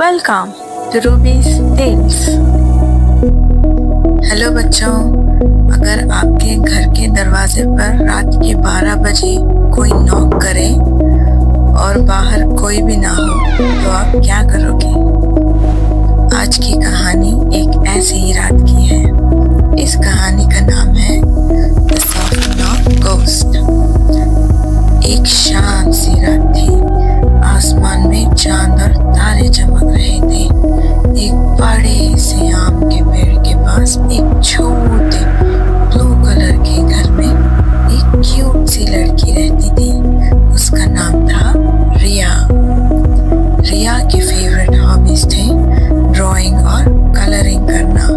Welcome to Ruby's Tales. Hello बच्चों, अगर आपके घर के दरवाजे पर रात के 12 बजे कोई नॉक करे और बाहर कोई भी ना हो तो आप क्या करोगे? आज की कहानी एक ऐसी ही रात की है। इस कहानी का नाम है द सॉफ्ट नॉक गोस्ट। एक शांत सी रात थी। आसमान में चांद और तारे चमक रहे थे। एक बड़े से आम के पेड़ के पास एक छोटे ब्लू कलर के घर में एक क्यूट सी लड़की रहती थी। उसका नाम था रिया। रिया के फेवरेट हॉबीज थे ड्राइंग और कलरिंग करना।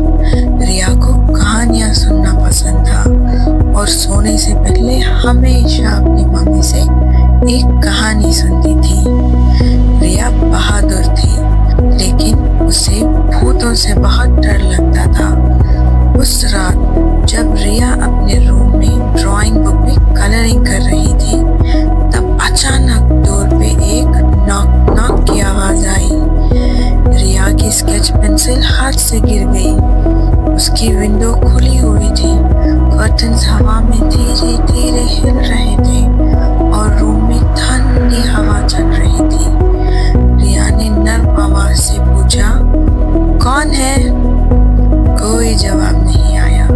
रिया को कहानियां सुनना पसंद था और सोने से पहले हमेशा अपनी मम्मी से एक कहानी सुनती थी। रिया बहादुर थी, लेकिन उसे भूतों से बहुत डर लगता था। उस रात जब रिया अपने रूम में ड्राइंग बुक में कलरिंग कर रही थी, तब अचानक डोर पे एक नॉक नॉक की आवाज आई। रिया की स्केच पेंसिल हाथ से गिर गई। उसकी विंडो खुली हुई थी। कर्टन्स हवा में धीरे धीरे हिल रहे थे और रूम में ठंडी हवा चल रही थी। रिया ने नर्म आवाज से पूछा, कौन है? कोई जवाब नहीं आया।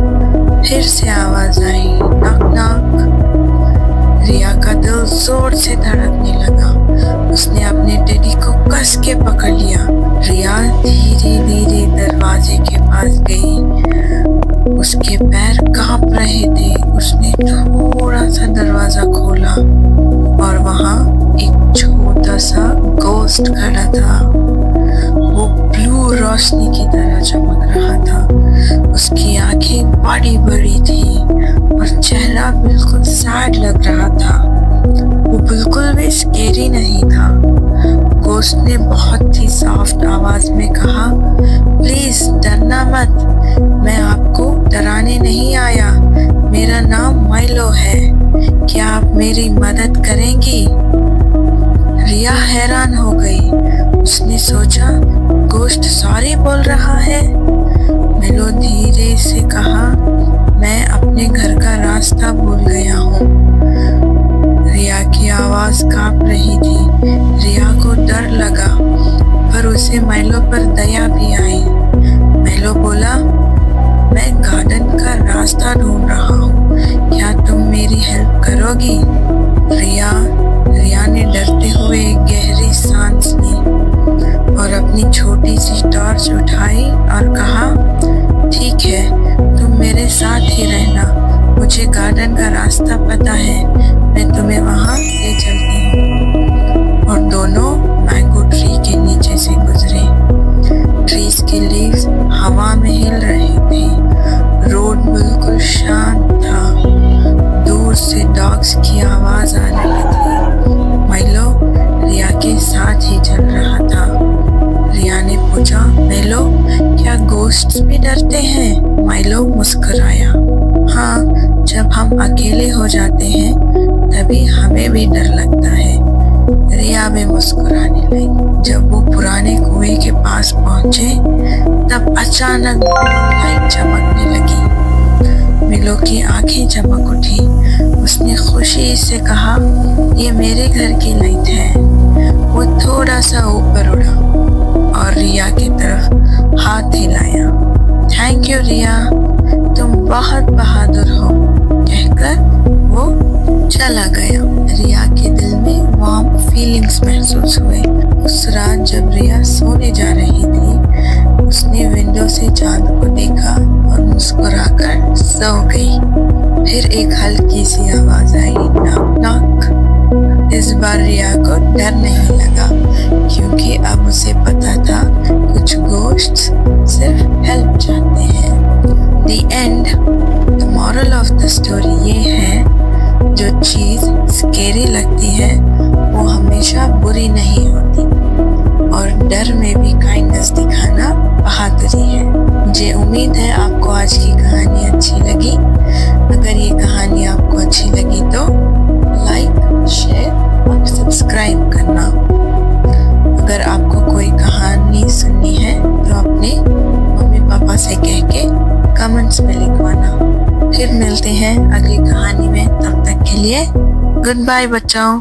फिर से आवाज आई, नॉक नॉक। रिया का दिल जोर से धड़कने लगा। उसने अपने टेडी को कस के पकड़ लिया। रिया धीरे धीरे दरवाजे के पास गई। उसके पैर कांप रहे थे। उसने थोड़ा सा दरवाजा खोला और वहां एक छोटा सा गोस्ट खड़ा था। वो ब्लू रोशनी की तरह चमक रहा था। उसकी आंखें बड़ी बड़ी थी और चेहरा बिल्कुल सैड लग रहा था। वो बिल्कुल भी स्केरी नहीं था। गोस्ट ने बहुत ही सॉफ्ट आवाज में कहा, प्लीज डरना मत, मैं आपको डराने नहीं आया। मेरा नाम माइलो है। क्या आप मेरी मदद करेंगी? रिया हैरान हो गई। उसने सोचा, गोश्त सॉरी बोल रहा है। माइलो धीरे से कहा, मैं अपने घर का रास्ता भूल गया हूँ। रिया की आवाज कांप रही थी। रिया को डर लगा, पर उसे माइलो पर दया भी आई। माइलो बोला, मैं गार्डन का रास्ता ढूंढ रहा हूँ, क्या तुम मेरी हेल्प करोगी? रिया ने डरते हुए एक गहरी सांस ली और अपनी छोटी सी टॉर्च उठाई और कहा, ठीक है, तुम मेरे साथ ही रहना। मुझे गार्डन का रास्ता पता है, मैं तुम्हें वहां ले चलती हूँ। और दोनों मैंगो ट्री के नीचे से गुजरे। ट्रीज के लीव्स हवा में हिल रहे थे। रोड बिल्कुल शांत था। दूर से डॉग्स की आवाज आ रही थी। माइलो रिया के साथ ही चल रहा था। रिया ने पूछा, माइलो, क्या गोस्ट्स भी डरते हैं? माइलो मुस्कुराया, हाँ, जब हम अकेले हो जाते हैं तभी हमें भी डर लगता है। रिया भी मुस्कुराने लगी। जब वो पुराने कुएं के पास पहुंचे, तब अचानक लाइट चमकने लगी। मिलो की आंखें चमक उठी। उसने खुशी से कहा, ये मेरे घर की लाइट है। वो थोड़ा सा ऊपर उड़ा और रिया की तरफ हाथ हिलाया। थैंक यू रिया, तुम बहुत बहादुर हो, कहकर वो चला गया। रिया के दिल में वार्म फीलिंग्स महसूस हुए। उस रात जब रिया सोने जा रही थी, उसने विंडो से चांद को देखा और मुस्कुराकर सो गई। फिर एक हल्की सी आवाज आई, नॉक नॉक। इस बार रिया को डर नहीं लगा, क्योंकि अब उसे पता था कुछ गोश्ट्स सिर्फ हेल्प चाहते हैं। The end, the moral of the story ये है, जो चीज स्केरी लगती है वो हमेशा बुरी नहीं होती और डर में भी काइंडनेस दिखाना बहादुरी है। मुझे उम्मीद है आपको आज की कहानी अच्छी लगी। अगर ये कहानी आपको अच्छी लगी तो लाइक, शेयर और सब्सक्राइब करना। अगर आपको कोई कहानी लिखवाना। फिर मिलते हैं अगली कहानी में, तब तक के लिए गुड बाय बच्चों।